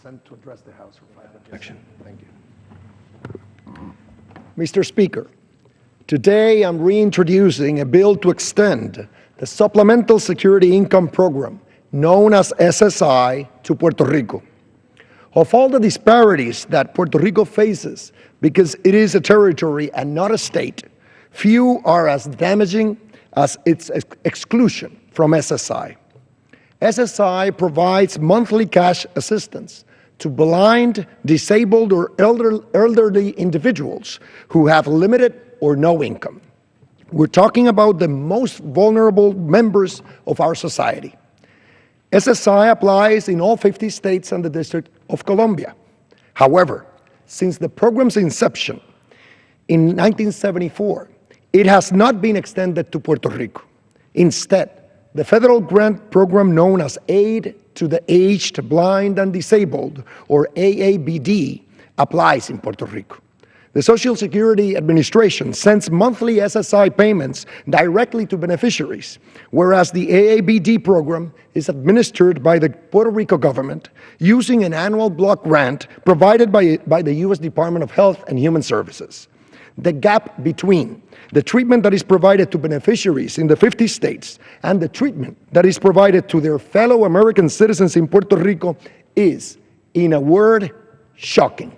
sent to address the House for 5 minutes. Thank you. Mr. Speaker, today I'm reintroducing a bill to extend the Supplemental Security Income Program, known as SSI, to Puerto Rico. Of all the disparities that Puerto Rico faces because it is a territory and not a state, few are as damaging as its exclusion from SSI. SSI provides monthly cash assistance to blind, disabled, or elderly individuals who have limited or no income. We're talking about the most vulnerable members of our society. SSI applies in all 50 states and the District of Columbia. However, since the program's inception in 1974, it has not been extended to Puerto Rico. Instead, the federal grant program known as Aid to the Aged, Blind, and Disabled, or AABD, applies in Puerto Rico. The Social Security Administration sends monthly SSI payments directly to beneficiaries, whereas the AABD program is administered by the Puerto Rico government using an annual block grant provided by the U.S. Department of Health and Human Services. The gap between the treatment that is provided to beneficiaries in the 50 states and the treatment that is provided to their fellow American citizens in Puerto Rico is, in a word, shocking.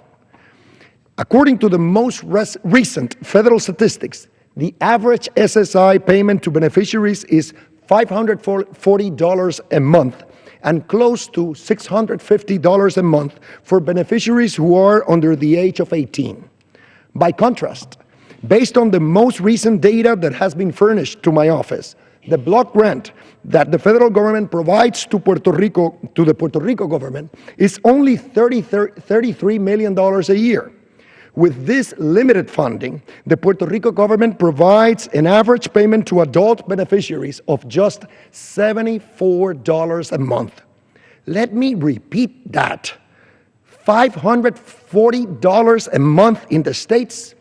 According to the most recent federal statistics, the average SSI payment to beneficiaries is $540 a month and close to $650 a month for beneficiaries who are under the age of 18. By contrast, based on the most recent data that has been furnished to my office, the block grant that the federal government provides to the Puerto Rico government is only $33 million a year. With this limited funding, the Puerto Rico government provides an average payment to adult beneficiaries of just $74 a month. Let me repeat that. $540 a month in the States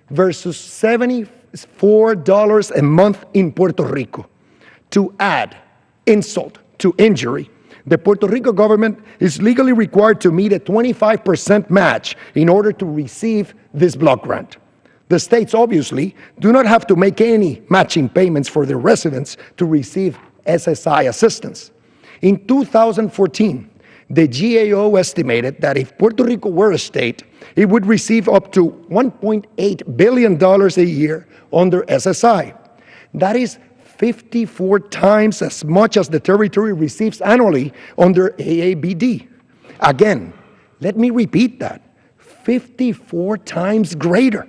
versus $74 a month in Puerto Rico. To add insult to injury, the Puerto Rico government is legally required to meet a 25% match in order to receive this block grant. The states obviously do not have to make any matching payments for their residents to receive SSI assistance. In 2014, the GAO estimated that if Puerto Rico were a state, it would receive up to $1.8 billion a year under SSI. That is 54 times as much as the territory receives annually under AABD. Again, let me repeat that, 54 times greater.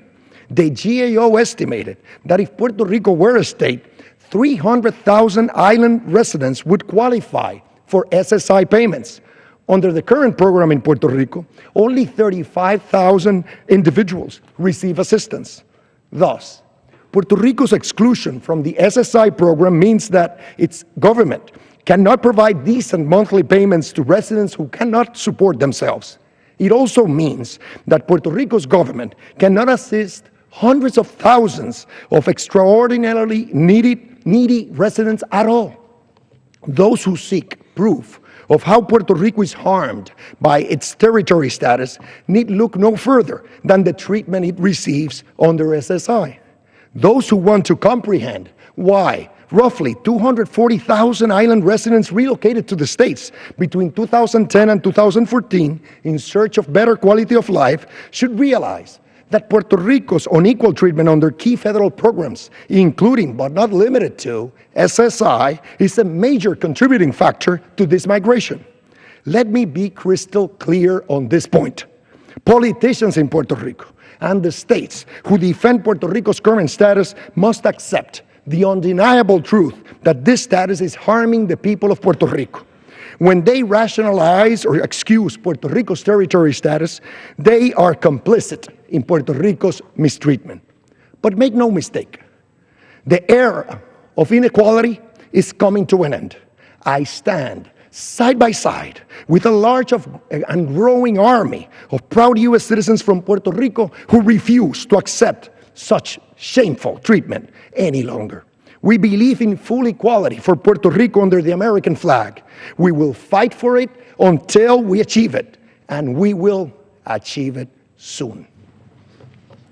The GAO estimated that if Puerto Rico were a state, 300,000 island residents would qualify for SSI payments. Under the current program in Puerto Rico, only 35,000 individuals receive assistance. Thus, Puerto Rico's exclusion from the SSI program means that its government cannot provide decent monthly payments to residents who cannot support themselves. It also means that Puerto Rico's government cannot assist hundreds of thousands of extraordinarily needy residents at all. Those who seek proof of how Puerto Rico is harmed by its territory status need look no further than the treatment it receives under SSI. Those who want to comprehend why roughly 240,000 island residents relocated to the States between 2010 and 2014 in search of better quality of life should realize that Puerto Rico's unequal treatment under key federal programs, including but not limited to SSI, is a major contributing factor to this migration. Let me be crystal clear on this point. Politicians in Puerto Rico and the states who defend Puerto Rico's current status must accept the undeniable truth that this status is harming the people of Puerto Rico. When they rationalize or excuse Puerto Rico's territory status, they are complicit in Puerto Rico's mistreatment. But make no mistake, the era of inequality is coming to an end. I stand side by side with a large and growing army of proud U.S. citizens from Puerto Rico who refuse to accept such shameful treatment any longer. We believe in full equality for Puerto Rico under the American flag. We will fight for it until we achieve it. and we will achieve it soon.